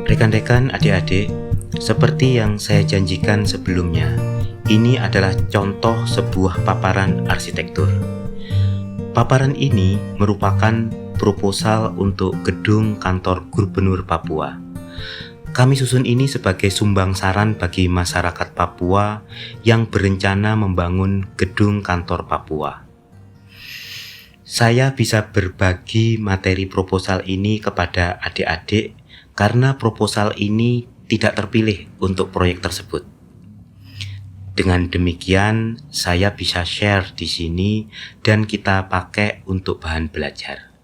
Rekan-rekan, adik-adik, seperti yang saya janjikan sebelumnya, ini adalah contoh sebuah paparan arsitektur. Paparan ini merupakan proposal untuk gedung kantor Gubernur Papua. Kami susun ini sebagai sumbangsaran bagi masyarakat Papua yang berencana membangun gedung kantor Papua. Saya bisa berbagi materi proposal ini kepada adik-adik karena proposal ini tidak terpilih untuk proyek tersebut. Dengan demikian, saya bisa share di sini dan kita pakai untuk bahan belajar.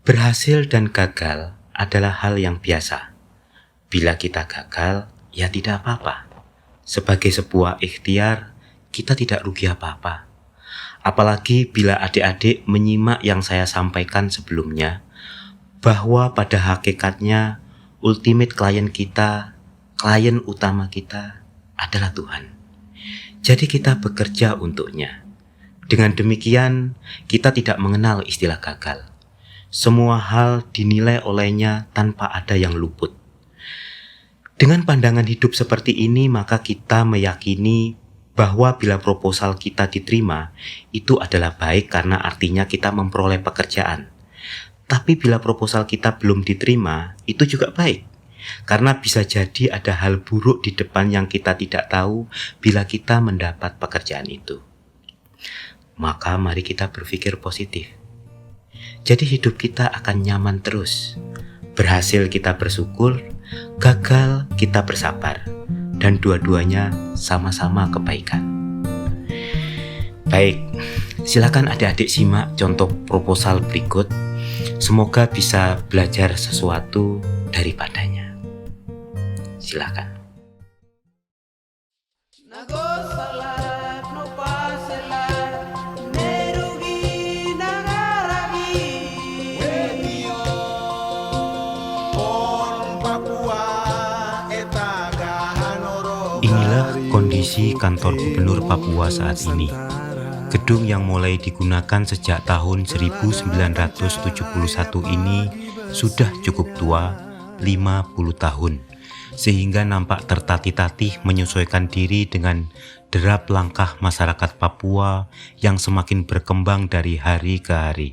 Berhasil dan gagal adalah hal yang biasa. Bila kita gagal, ya tidak apa-apa. Sebagai sebuah ikhtiar, kita tidak rugi apa-apa. Apalagi bila adik-adik menyimak yang saya sampaikan sebelumnya, bahwa pada hakikatnya ultimate klien kita, klien utama kita adalah Tuhan. Jadi kita bekerja untuknya. Dengan demikian, kita tidak mengenal istilah gagal. Semua hal dinilai olehnya tanpa ada yang luput. Dengan pandangan hidup seperti ini, maka kita meyakini bahwa bila proposal kita diterima, itu adalah baik karena artinya kita memperoleh pekerjaan. Tapi bila proposal kita belum diterima, itu juga baik. Karena bisa jadi ada hal buruk di depan yang kita tidak tahu bila kita mendapat pekerjaan itu. Maka mari kita berpikir positif. Jadi hidup kita akan nyaman terus. Berhasil kita bersyukur, gagal kita bersabar. Dan dua-duanya sama-sama kebaikan. Baik, silakan adik-adik simak contoh proposal berikut. Semoga bisa belajar sesuatu daripadanya. Silakan. Inilah kondisi kantor Gubernur Papua saat ini. Gedung yang mulai digunakan sejak tahun 1971 ini sudah cukup tua, 50 tahun, sehingga nampak tertatih-tatih menyesuaikan diri dengan derap langkah masyarakat Papua yang semakin berkembang dari hari ke hari.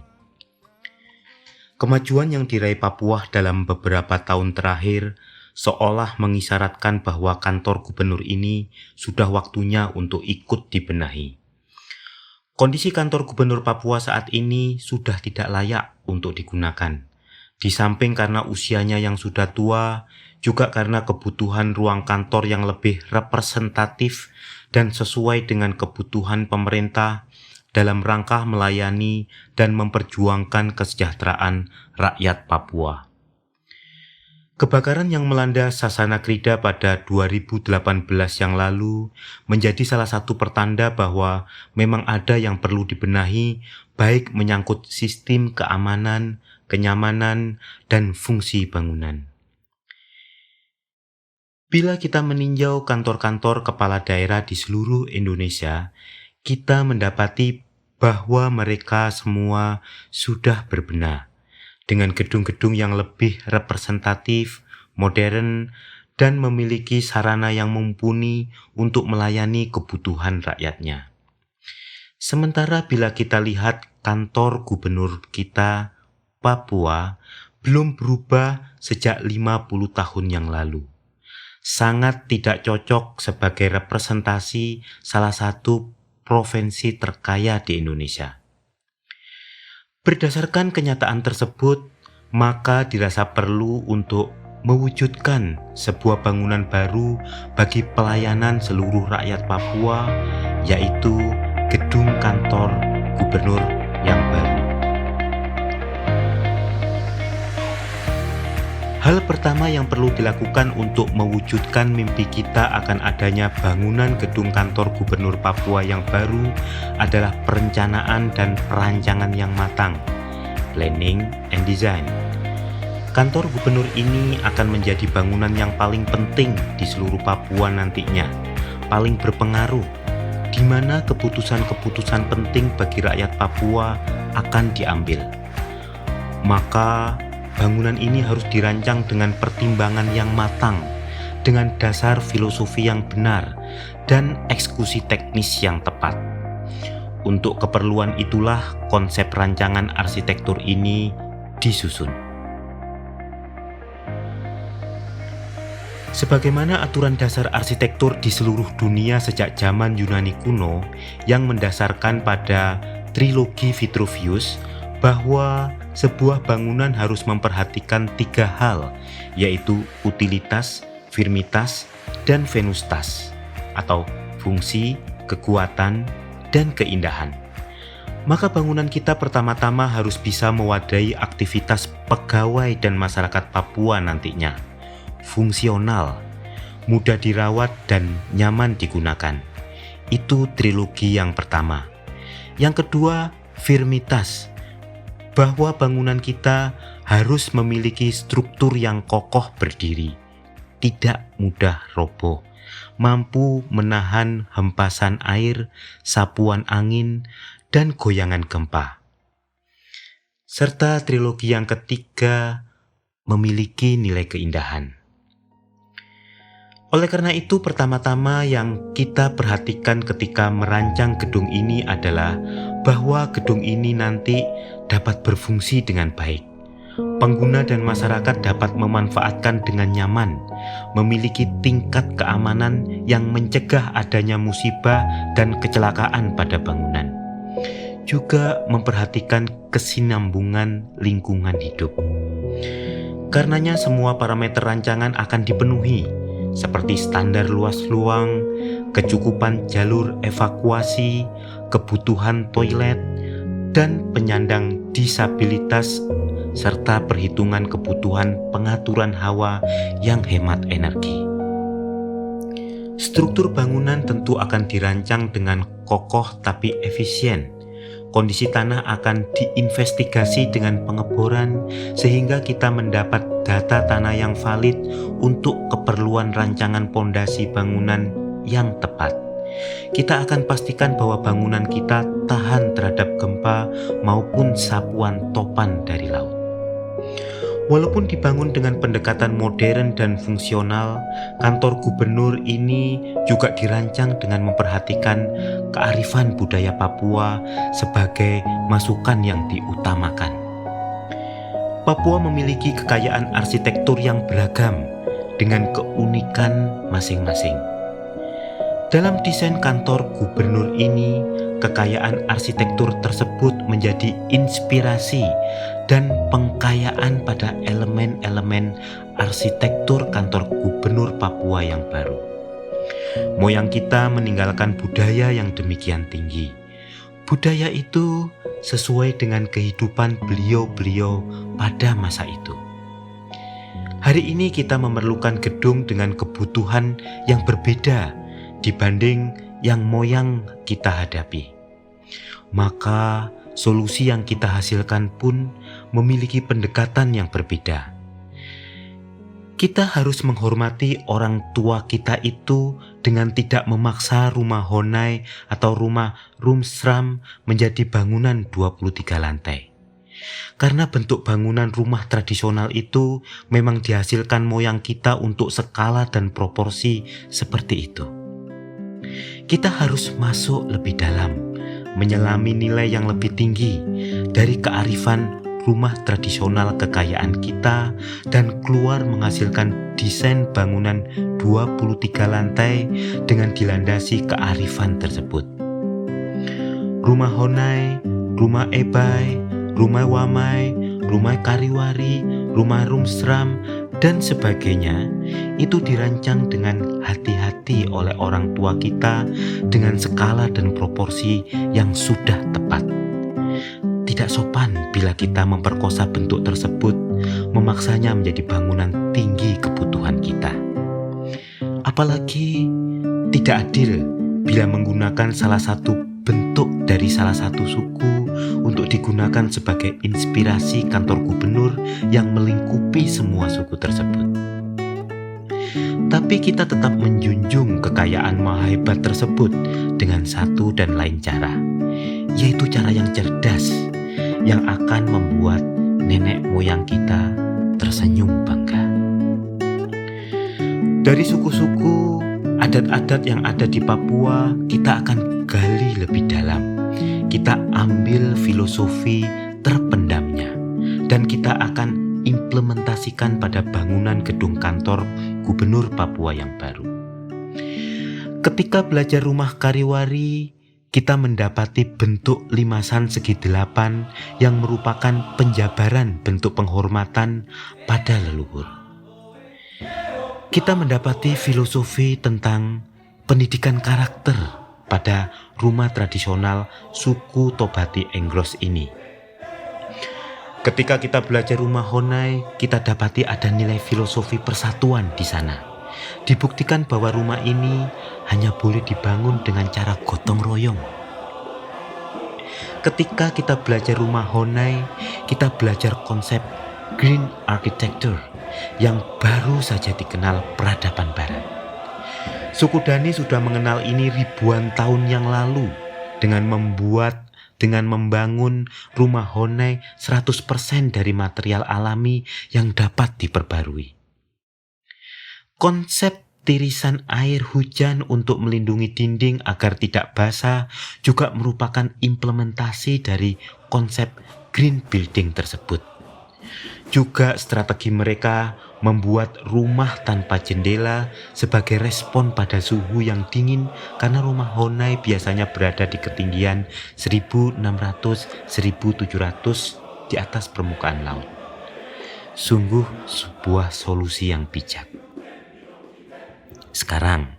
Kemajuan yang diraih Papua dalam beberapa tahun terakhir seolah mengisyaratkan bahwa kantor gubernur ini sudah waktunya untuk ikut dibenahi. Kondisi kantor gubernur Papua saat ini sudah tidak layak untuk digunakan. Di samping karena usianya yang sudah tua, juga karena kebutuhan ruang kantor yang lebih representatif dan sesuai dengan kebutuhan pemerintah dalam rangka melayani dan memperjuangkan kesejahteraan rakyat Papua. Kebakaran yang melanda Sasana Krida pada 2018 yang lalu menjadi salah satu pertanda bahwa memang ada yang perlu dibenahi, baik menyangkut sistem keamanan, kenyamanan, dan fungsi bangunan. Bila kita meninjau kantor-kantor kepala daerah di seluruh Indonesia, kita mendapati bahwa mereka semua sudah berbenah dengan gedung-gedung yang lebih representatif, modern, dan memiliki sarana yang mumpuni untuk melayani kebutuhan rakyatnya. Sementara bila kita lihat kantor gubernur kita, Papua, belum berubah sejak 50 tahun yang lalu. Sangat tidak cocok sebagai representasi salah satu provinsi terkaya di Indonesia. Berdasarkan kenyataan tersebut, maka dirasa perlu untuk mewujudkan sebuah bangunan baru bagi pelayanan seluruh rakyat Papua, yaitu gedung kantor gubernur yang baru. Hal pertama yang perlu dilakukan untuk mewujudkan mimpi kita akan adanya bangunan gedung kantor gubernur Papua yang baru adalah perencanaan dan perancangan yang matang, planning and design. Kantor gubernur ini akan menjadi bangunan yang paling penting di seluruh Papua nantinya, paling berpengaruh, di mana keputusan-keputusan penting bagi rakyat Papua akan diambil. Maka bangunan ini harus dirancang dengan pertimbangan yang matang, dengan dasar filosofi yang benar, dan eksekusi teknis yang tepat. Untuk keperluan itulah konsep rancangan arsitektur ini disusun. Sebagaimana aturan dasar arsitektur di seluruh dunia sejak zaman Yunani kuno yang mendasarkan pada trilogi Vitruvius, bahwa sebuah bangunan harus memperhatikan 3 hal, yaitu utilitas, firmitas, dan venustas, atau fungsi, kekuatan, dan keindahan. Maka bangunan kita pertama-tama harus bisa mewadahi aktivitas pegawai dan masyarakat Papua nantinya. Fungsional, mudah dirawat dan nyaman digunakan. Itu trilogi yang pertama. Yang kedua, firmitas, bahwa bangunan kita harus memiliki struktur yang kokoh berdiri, tidak mudah roboh, mampu menahan hempasan air, sapuan angin, dan goyangan gempa. Serta trilogi yang ketiga, memiliki nilai keindahan. Oleh karena itu, pertama-tama yang kita perhatikan ketika merancang gedung ini adalah bahwa gedung ini nanti dapat berfungsi dengan baik. Pengguna dan masyarakat dapat memanfaatkan dengan nyaman, memiliki tingkat keamanan yang mencegah adanya musibah dan kecelakaan pada bangunan. Juga memperhatikan kesinambungan lingkungan hidup. Karenanya semua parameter rancangan akan dipenuhi, seperti standar luas ruang, kecukupan jalur evakuasi, kebutuhan toilet, dan penyandang disabilitas, serta perhitungan kebutuhan pengaturan hawa yang hemat energi. Struktur bangunan tentu akan dirancang dengan kokoh tapi efisien. Kondisi tanah akan diinvestigasi dengan pengeboran sehingga kita mendapat data tanah yang valid untuk keperluan rancangan pondasi bangunan yang tepat. Kita akan pastikan bahwa bangunan kita tahan terhadap gempa maupun sapuan topan dari laut. Walaupun dibangun dengan pendekatan modern dan fungsional, kantor gubernur ini juga dirancang dengan memperhatikan kearifan budaya Papua sebagai masukan yang diutamakan. Papua memiliki kekayaan arsitektur yang beragam dengan keunikan masing-masing. Dalam desain kantor gubernur ini, kekayaan arsitektur tersebut menjadi inspirasi dan pengkayaan pada elemen-elemen arsitektur kantor gubernur Papua yang baru. Moyang kita meninggalkan budaya yang demikian tinggi. Budaya itu sesuai dengan kehidupan beliau-beliau pada masa itu. Hari ini kita memerlukan gedung dengan kebutuhan yang berbeda dibanding yang moyang kita hadapi. Maka solusi yang kita hasilkan pun memiliki pendekatan yang berbeda. Kita harus menghormati orang tua kita itu dengan tidak memaksa rumah Honai atau rumah Rumsram menjadi bangunan 23 lantai. Karena bentuk bangunan rumah tradisional itu memang dihasilkan moyang kita untuk skala dan proporsi seperti itu. Kita harus masuk lebih dalam, menyelami nilai yang lebih tinggi dari kearifan rumah tradisional kekayaan kita dan keluar menghasilkan desain bangunan 23 lantai dengan dilandasi kearifan tersebut. Rumah Honai, rumah Ebai, rumah Wamai, rumah Kariwari, rumah Rumsram, dan sebagainya itu dirancang dengan hati-hati oleh orang tua kita dengan skala dan proporsi yang sudah tepat. Tidak sopan bila kita memperkosa bentuk tersebut, memaksanya menjadi bangunan tinggi kebutuhan kita. Apalagi tidak adil bila menggunakan salah satu bentuk dari salah satu suku untuk digunakan sebagai inspirasi kantor gubernur yang melingkupi semua suku tersebut. Tapi kita tetap menjunjung kekayaan maha hebat tersebut dengan satu dan lain cara, yaitu cara yang cerdas yang akan membuat nenek moyang kita tersenyum bangga. Dari suku-suku, adat-adat yang ada di Papua, kita akan gali lebih dalam. Kita ambil filosofi terpendamnya, dan kita akan implementasikan pada bangunan gedung kantor Gubernur Papua yang baru. Ketika belajar rumah Kariwari, kita mendapati bentuk limasan segi 8 yang merupakan penjabaran bentuk penghormatan pada leluhur. Kita mendapati filosofi tentang pendidikan karakter pada rumah tradisional suku Tobati Enggros ini. Ketika kita belajar rumah Honai, kita dapati ada nilai filosofi persatuan di sana. Dibuktikan bahwa rumah ini hanya boleh dibangun dengan cara gotong royong. Ketika kita belajar rumah Honai, kita belajar konsep green architecture yang baru saja dikenal peradaban barat. Suku Dani sudah mengenal ini ribuan tahun yang lalu dengan membangun rumah Honai 100% dari material alami yang dapat diperbarui. Konsep tirisan air hujan untuk melindungi dinding agar tidak basah juga merupakan implementasi dari konsep green building tersebut. Juga strategi mereka membuat rumah tanpa jendela sebagai respon pada suhu yang dingin karena rumah Honai biasanya berada di ketinggian 1.600-1.700 di atas permukaan laut. Sungguh sebuah solusi yang bijak. Sekarang,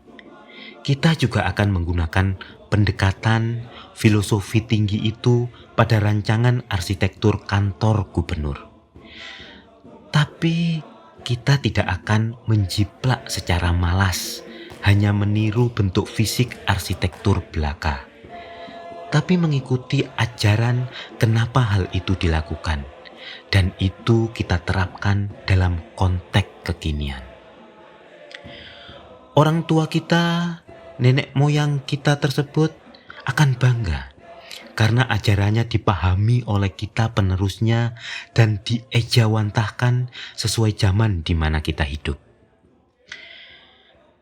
kita juga akan menggunakan pendekatan filosofi tinggi itu pada rancangan arsitektur kantor gubernur. Tapi kita tidak akan menjiplak secara malas, hanya meniru bentuk fisik arsitektur belaka. Tapi mengikuti ajaran kenapa hal itu dilakukan, dan itu kita terapkan dalam konteks kekinian. Orang tua kita, nenek moyang kita tersebut akan bangga karena ajarannya dipahami oleh kita penerusnya dan diejawantahkan sesuai zaman di mana kita hidup.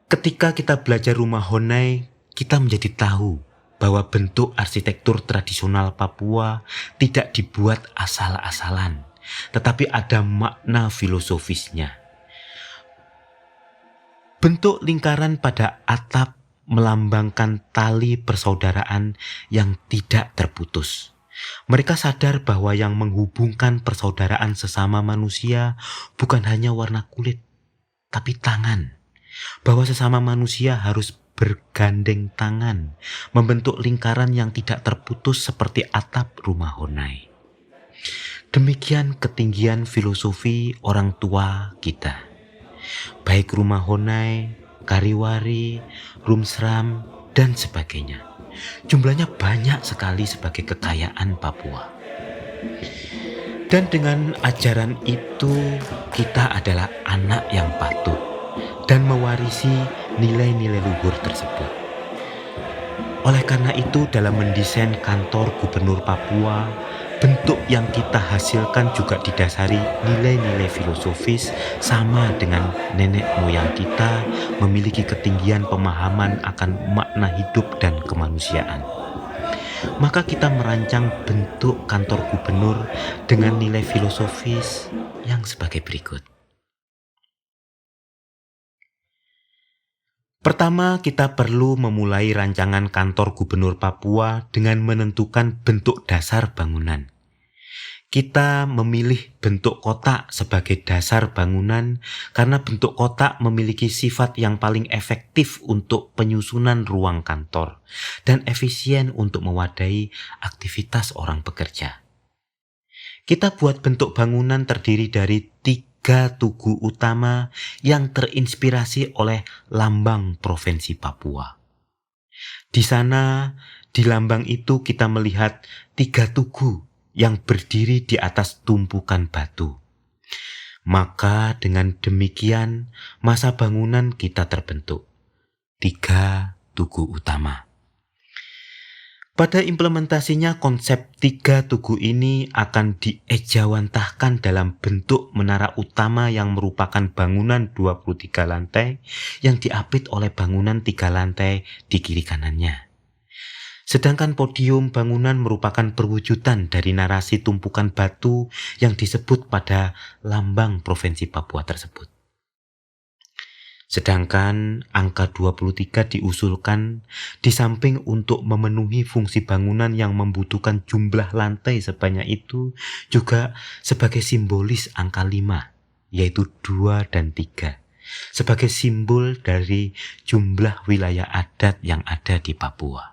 Ketika kita belajar rumah Honai, kita menjadi tahu bahwa bentuk arsitektur tradisional Papua tidak dibuat asal-asalan, tetapi ada makna filosofisnya. Bentuk lingkaran pada atap melambangkan tali persaudaraan yang tidak terputus. Mereka sadar bahwa yang menghubungkan persaudaraan sesama manusia bukan hanya warna kulit, tapi tangan. Bahwa sesama manusia harus bergandeng tangan, membentuk lingkaran yang tidak terputus seperti atap rumah Honai. Demikian ketinggian filosofi orang tua kita. Baik rumah Honai, Kariwari, Rumsram, dan sebagainya. Jumlahnya banyak sekali sebagai kekayaan Papua. Dan dengan ajaran itu, kita adalah anak yang patuh dan mewarisi nilai-nilai luhur tersebut. Oleh karena itu, dalam mendesain kantor Gubernur Papua, bentuk yang kita hasilkan juga didasari nilai-nilai filosofis sama dengan nenek moyang kita memiliki ketinggian pemahaman akan makna hidup dan kemanusiaan. Maka kita merancang bentuk kantor gubernur dengan nilai filosofis yang sebagai berikut. Pertama, kita perlu memulai rancangan kantor gubernur Papua dengan menentukan bentuk dasar bangunan. Kita memilih bentuk kotak sebagai dasar bangunan karena bentuk kotak memiliki sifat yang paling efektif untuk penyusunan ruang kantor dan efisien untuk mewadahi aktivitas orang bekerja. Kita buat bentuk bangunan terdiri dari 3 tugu utama yang terinspirasi oleh lambang Provinsi Papua. Di sana, di lambang itu kita melihat 3 tugu yang berdiri di atas tumpukan batu. Maka dengan demikian masa bangunan kita terbentuk. 3 tugu utama. Pada implementasinya, konsep 3 tugu ini akan diejawantahkan dalam bentuk menara utama yang merupakan bangunan 23 lantai yang diapit oleh bangunan 3 lantai di kiri kanannya. Sedangkan podium bangunan merupakan perwujudan dari narasi tumpukan batu yang disebut pada lambang Provinsi Papua tersebut. Sedangkan angka 23 diusulkan di samping untuk memenuhi fungsi bangunan yang membutuhkan jumlah lantai sebanyak itu juga sebagai simbolis angka 5, yaitu 2 dan 3, sebagai simbol dari jumlah wilayah adat yang ada di Papua.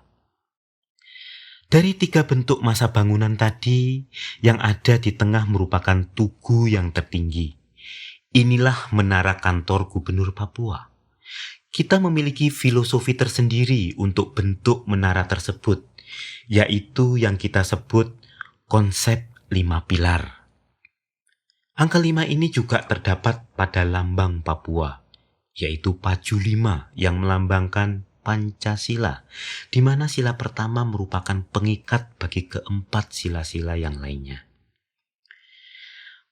Dari 3 bentuk masa bangunan tadi, yang ada di tengah merupakan tugu yang tertinggi. Inilah menara kantor Gubernur Papua. Kita memiliki filosofi tersendiri untuk bentuk menara tersebut, yaitu yang kita sebut konsep 5 pilar. Angka 5 ini juga terdapat pada lambang Papua, yaitu Paju 5 yang melambangkan Pancasila, di mana sila pertama merupakan pengikat bagi keempat sila-sila yang lainnya.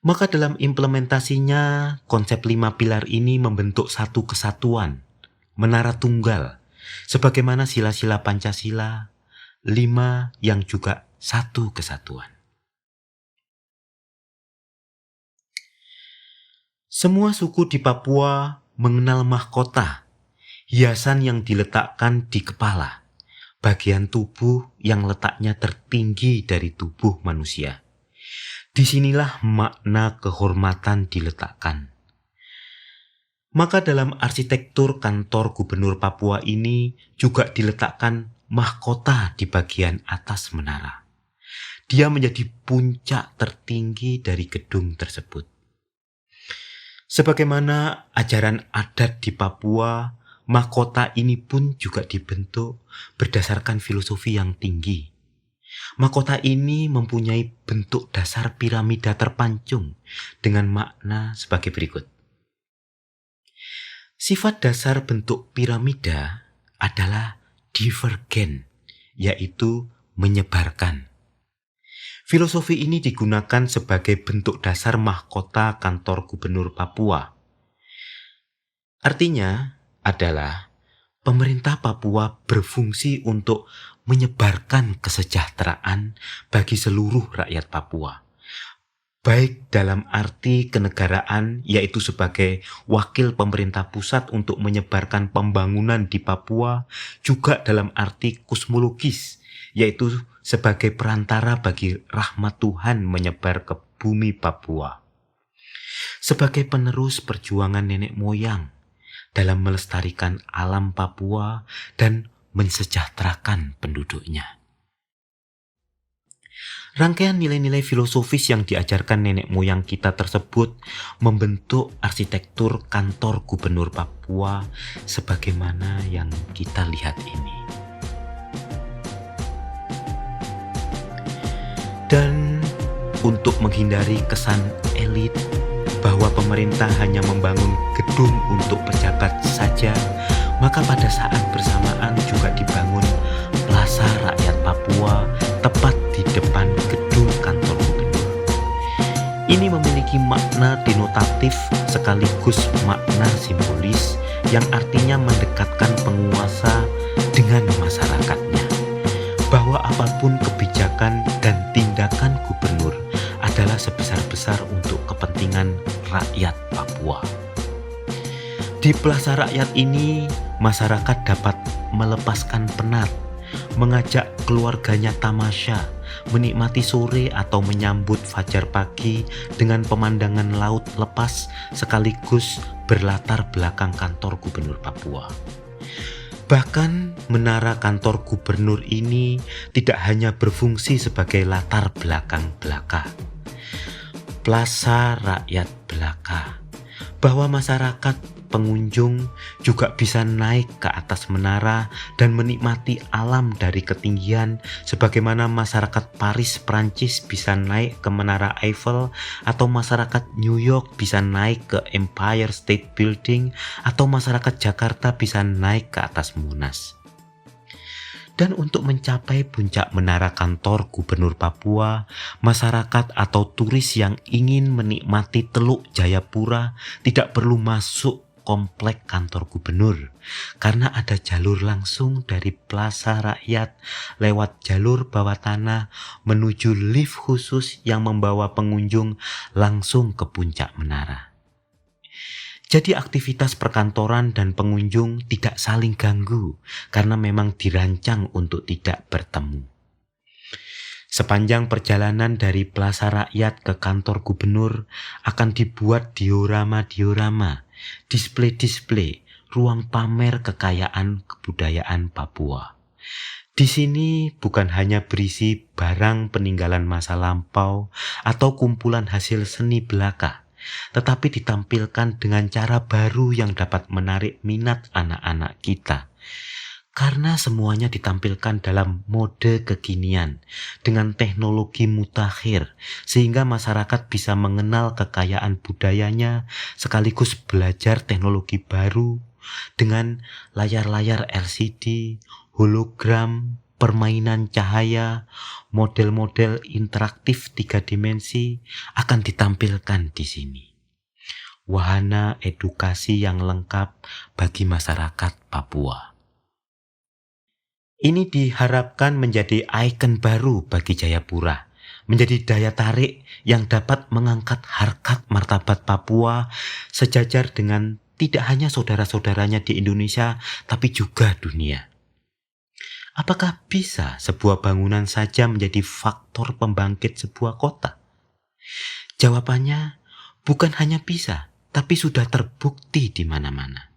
Maka dalam implementasinya, konsep 5 pilar ini membentuk satu kesatuan, menara tunggal, sebagaimana sila-sila Pancasila, 5 yang juga satu kesatuan. Semua suku di Papua mengenal mahkota, hiasan yang diletakkan di kepala, bagian tubuh yang letaknya tertinggi dari tubuh manusia. Disinilah makna kehormatan diletakkan. Maka dalam arsitektur kantor Gubernur Papua ini juga diletakkan mahkota di bagian atas menara. Dia menjadi puncak tertinggi dari gedung tersebut. Sebagaimana ajaran adat di Papua, mahkota ini pun juga dibentuk berdasarkan filosofi yang tinggi. Mahkota ini mempunyai bentuk dasar piramida terpancung dengan makna sebagai berikut. Sifat dasar bentuk piramida adalah divergen, yaitu menyebarkan. Filosofi ini digunakan sebagai bentuk dasar mahkota kantor Gubernur Papua. Artinya adalah pemerintah Papua berfungsi untuk menyebarkan kesejahteraan bagi seluruh rakyat Papua, baik dalam arti kenegaraan, yaitu sebagai wakil pemerintah pusat untuk menyebarkan pembangunan di Papua, juga dalam arti kosmologis, yaitu sebagai perantara bagi rahmat Tuhan menyebar ke bumi Papua, sebagai penerus perjuangan nenek moyang dalam melestarikan alam Papua dan mensejahterakan penduduknya. Rangkaian nilai-nilai filosofis yang diajarkan nenek moyang kita tersebut membentuk arsitektur kantor Gubernur Papua sebagaimana yang kita lihat ini. Dan untuk menghindari kesan elit bahwa pemerintah hanya membangun gedung untuk pejabat saja, maka pada saat bersamaan juga dibangun Plaza Rakyat Papua tepat di depan gedung kantor gubernur. Ini memiliki makna denotatif sekaligus makna simbolis yang artinya mendekatkan penguasa dengan masyarakatnya, bahwa apapun kebijakan dan tindakan gubernur adalah sebesar-besar untuk kepentingan rakyat Papua. Di Plaza Rakyat ini, masyarakat dapat melepaskan penat, mengajak keluarganya tamasya, menikmati sore atau menyambut fajar pagi dengan pemandangan laut lepas sekaligus berlatar belakang kantor Gubernur Papua. Bahkan menara kantor gubernur ini tidak hanya berfungsi sebagai latar belakang belaka, Plaza Rakyat belaka, bahwa masyarakat pengunjung juga bisa naik ke atas menara dan menikmati alam dari ketinggian sebagaimana masyarakat Paris, Prancis bisa naik ke Menara Eiffel, atau masyarakat New York bisa naik ke Empire State Building, atau masyarakat Jakarta bisa naik ke atas Monas. Dan untuk mencapai puncak menara kantor Gubernur Papua, masyarakat atau turis yang ingin menikmati Teluk Jayapura tidak perlu masuk komplek kantor gubernur, karena ada jalur langsung dari Plaza Rakyat lewat jalur bawah tanah menuju lift khusus yang membawa pengunjung langsung ke puncak menara. Jadi aktivitas perkantoran dan pengunjung tidak saling ganggu karena memang dirancang untuk tidak bertemu. Sepanjang perjalanan dari Plaza Rakyat ke kantor gubernur akan dibuat diorama-diorama, display-display, ruang pamer kekayaan kebudayaan Papua. Di sini bukan hanya berisi barang peninggalan masa lampau atau kumpulan hasil seni belaka, tetapi ditampilkan dengan cara baru yang dapat menarik minat anak-anak kita. Karena semuanya ditampilkan dalam mode kekinian dengan teknologi mutakhir, sehingga masyarakat bisa mengenal kekayaan budayanya sekaligus belajar teknologi baru dengan layar-layar LCD, hologram, permainan cahaya, model-model interaktif 3 dimensi akan ditampilkan di sini. Wahana edukasi yang lengkap bagi masyarakat Papua. Ini diharapkan menjadi ikon baru bagi Jayapura, menjadi daya tarik yang dapat mengangkat harkat martabat Papua sejajar dengan tidak hanya saudara-saudaranya di Indonesia, tapi juga dunia. Apakah bisa sebuah bangunan saja menjadi faktor pembangkit sebuah kota? Jawabannya bukan hanya bisa, tapi sudah terbukti di mana-mana.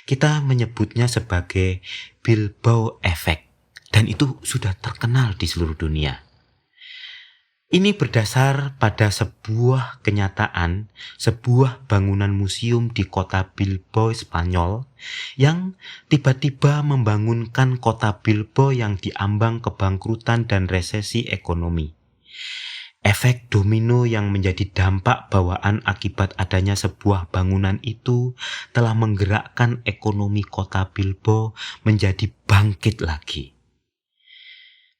Kita menyebutnya sebagai Bilbao Effect, dan itu sudah terkenal di seluruh dunia. Ini berdasar pada sebuah kenyataan, sebuah bangunan museum di kota Bilbao, Spanyol, yang tiba-tiba membangunkan kota Bilbao yang diambang kebangkrutan dan resesi ekonomi. Efek domino yang menjadi dampak bawaan akibat adanya sebuah bangunan itu telah menggerakkan ekonomi kota Bilbao menjadi bangkit lagi.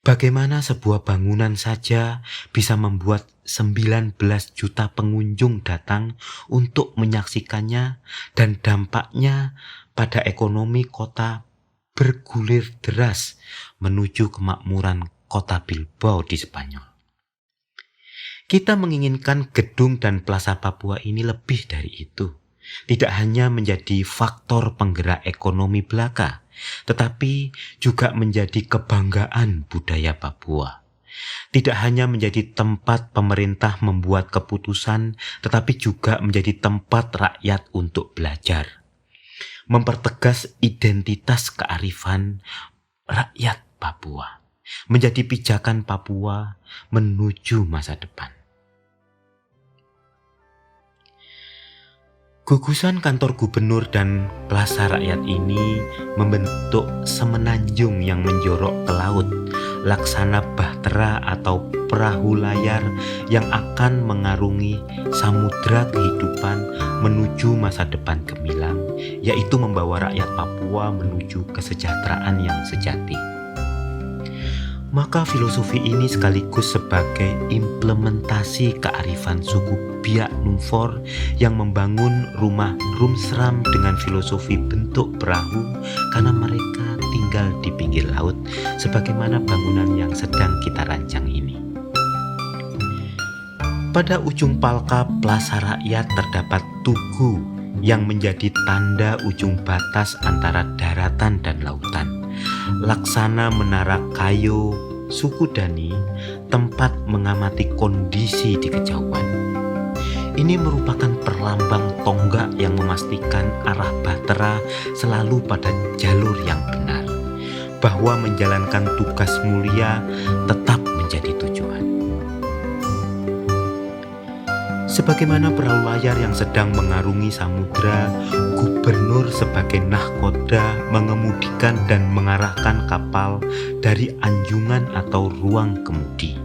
Bagaimana sebuah bangunan saja bisa membuat 19 juta pengunjung datang untuk menyaksikannya, dan dampaknya pada ekonomi kota bergulir deras menuju kemakmuran kota Bilbao di Spanyol. Kita menginginkan gedung dan Plaza Papua ini lebih dari itu. Tidak hanya menjadi faktor penggerak ekonomi belaka, tetapi juga menjadi kebanggaan budaya Papua. Tidak hanya menjadi tempat pemerintah membuat keputusan, tetapi juga menjadi tempat rakyat untuk belajar. Mempertegas identitas kearifan rakyat Papua, menjadi pijakan Papua menuju masa depan. Gugusan kantor gubernur dan Plaza Rakyat ini membentuk semenanjung yang menjorok ke laut, laksana bahtera atau perahu layar yang akan mengarungi samudra kehidupan menuju masa depan gemilang, yaitu membawa rakyat Papua menuju kesejahteraan yang sejati. Maka filosofi ini sekaligus sebagai implementasi kearifan suku Biak Numfor yang membangun rumah Rumsram dengan filosofi bentuk perahu karena mereka tinggal di pinggir laut sebagaimana bangunan yang sedang kita rancang ini. Pada ujung palka Plaza Rakyat terdapat tugu yang menjadi tanda ujung batas antara daratan dan lautan. Laksana menara kayu suku Dani, tempat mengamati kondisi di kejauhan. Ini merupakan perlambang tonggak yang memastikan arah bahtera selalu pada jalur yang benar, bahwa menjalankan tugas mulia tetap menjadi tujuan. Sebagaimana perahu layar yang sedang mengarungi samudra, gubernur sebagai nahkoda mengemudikan dan mengarahkan kapal dari anjungan atau ruang kemudi.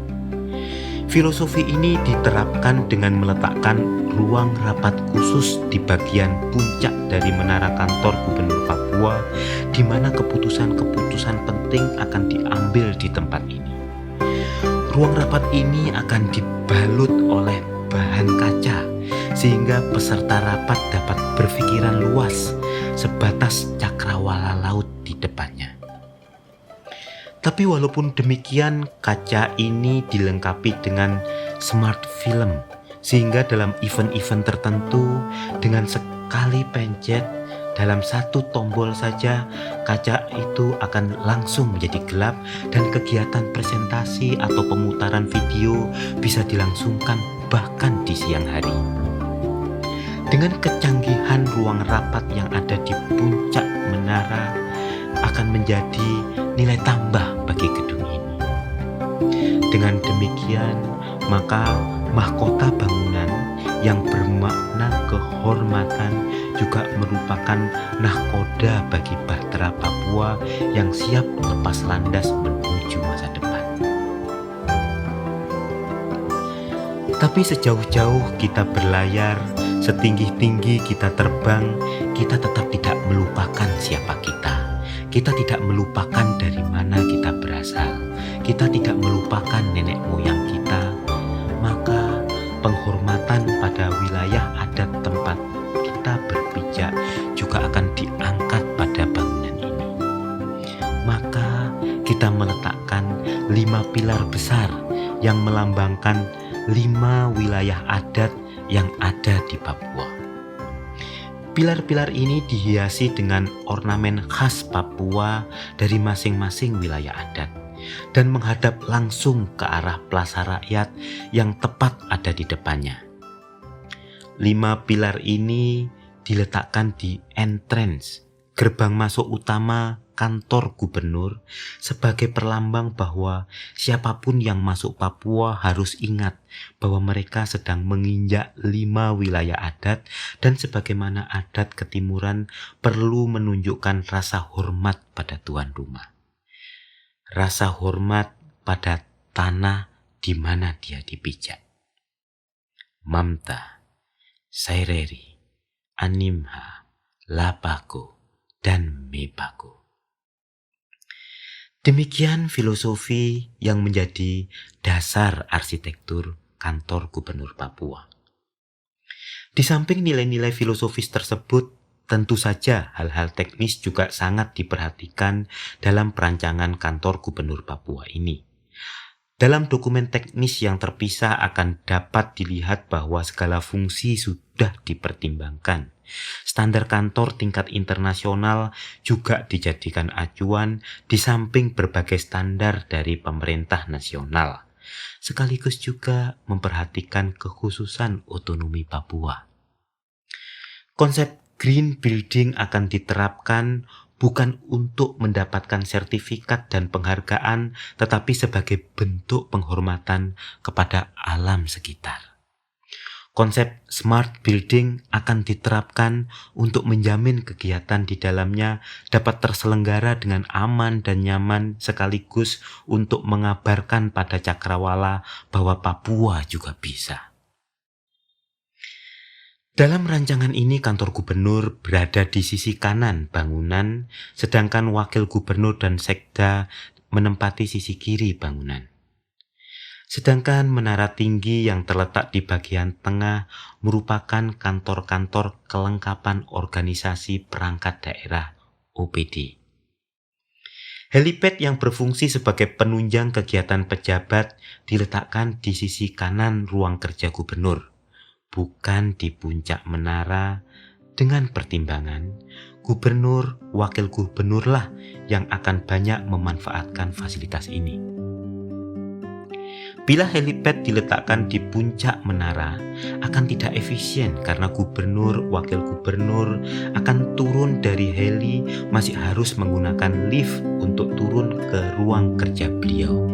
Filosofi ini diterapkan dengan meletakkan ruang rapat khusus di bagian puncak dari menara kantor Gubernur Papua, di di mana keputusan-keputusan penting akan diambil di tempat ini. Ruang rapat ini akan dibalut oleh bahan kaca sehingga peserta rapat dapat berpikiran luas sebatas cakrawala laut di depannya. Tapi walaupun demikian, kaca ini dilengkapi dengan smart film sehingga dalam event-event tertentu dengan sekali pencet dalam satu tombol saja kaca itu akan langsung menjadi gelap dan kegiatan presentasi atau pemutaran video bisa dilangsungkan bahkan di siang hari. Dengan kecanggihan ruang rapat yang ada di puncak menara akan menjadi nilai tambah bagi gedung ini. Dengan demikian, maka mahkota bangunan yang bermakna kehormatan juga merupakan nahkoda bagi bahtera Papua yang siap lepas landas menuju masa depan. Tapi sejauh-jauh kita berlayar, setinggi-tinggi kita terbang, kita tetap tidak melupakan siapa kita. Kita tidak melupakan dari mana kita berasal. Kita tidak melupakan nenek moyang kita. Maka penghormatan pada wilayah adat tempat kita berpijak juga akan diangkat pada bangunan ini. Maka kita meletakkan 5 pilar besar yang melambangkan 5 wilayah adat yang ada di Papua. Pilar-pilar ini dihiasi dengan ornamen khas Papua dari masing-masing wilayah adat dan menghadap langsung ke arah plaza rakyat yang tepat ada di depannya. 5 pilar ini diletakkan di entrance, gerbang masuk utama kantor gubernur sebagai perlambang bahwa siapapun yang masuk Papua harus ingat bahwa mereka sedang menginjak 5 wilayah adat dan sebagaimana adat ketimuran perlu menunjukkan rasa hormat pada tuan rumah. Rasa hormat pada tanah di mana dia dipijak. Mamta, Saireri, Animha, Lapako, dan Mepako. Demikian filosofi yang menjadi dasar arsitektur kantor gubernur Papua. Di samping nilai-nilai filosofis tersebut, tentu saja hal-hal teknis juga sangat diperhatikan dalam perancangan kantor gubernur Papua ini. Dalam dokumen teknis yang terpisah akan dapat dilihat bahwa segala fungsi sudah dipertimbangkan. Standar kantor tingkat internasional juga dijadikan acuan di samping berbagai standar dari pemerintah nasional, sekaligus juga memperhatikan kekhususan otonomi Papua. Konsep green building akan diterapkan bukan untuk mendapatkan sertifikat dan penghargaan, tetapi sebagai bentuk penghormatan kepada alam sekitar. Konsep smart building akan diterapkan untuk menjamin kegiatan di dalamnya dapat terselenggara dengan aman dan nyaman sekaligus untuk mengabarkan pada cakrawala bahwa Papua juga bisa. Dalam rancangan ini kantor gubernur berada di sisi kanan bangunan, sedangkan wakil gubernur dan sekda menempati sisi kiri bangunan. Sedangkan menara tinggi yang terletak di bagian tengah merupakan kantor-kantor kelengkapan organisasi perangkat daerah OPD. Helipad yang berfungsi sebagai penunjang kegiatan pejabat diletakkan di sisi kanan ruang kerja gubernur, bukan di puncak menara, dengan pertimbangan gubernur, wakil gubernurlah yang akan banyak memanfaatkan fasilitas ini. Bila helipad diletakkan di puncak menara, akan tidak efisien karena gubernur, wakil gubernur akan turun dari heli masih harus menggunakan lift untuk turun ke ruang kerja beliau.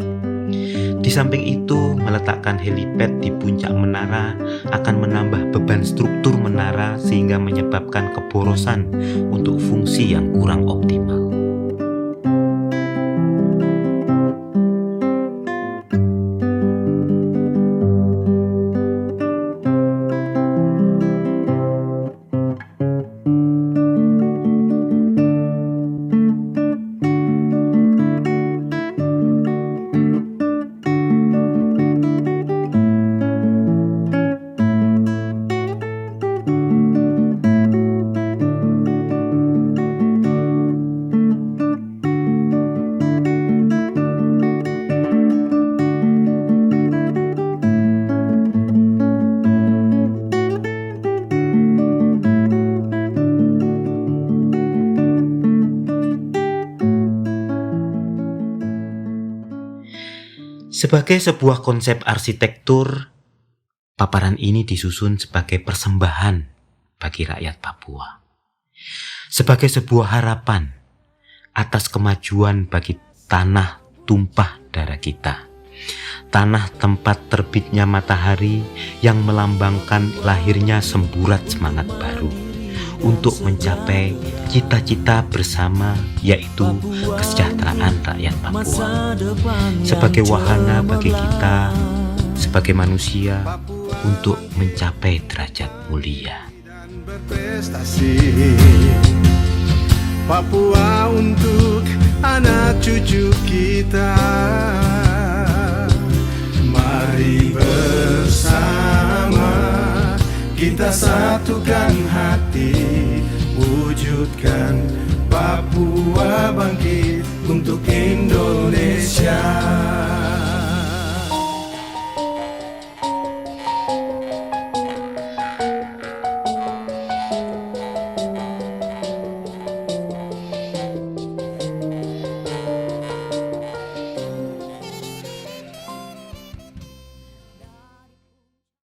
Di samping itu, meletakkan helipad di puncak menara akan menambah beban struktur menara sehingga menyebabkan keborosan untuk fungsi yang kurang optimal. Sebagai sebuah konsep arsitektur, paparan ini disusun sebagai persembahan bagi rakyat Papua. Sebagai sebuah harapan atas kemajuan bagi tanah tumpah darah kita. Tanah tempat terbitnya matahari yang melambangkan lahirnya semburat semangat baru untuk mencapai cita-cita bersama, yaitu kesejahteraan rakyat Papua. Sebagai wahana bagi kita, sebagai manusia, untuk mencapai derajat mulia. Papua untuk anak cucu kita. Mari bersama kita satukan hati, wujudkan Papua bangkit untuk Indonesia.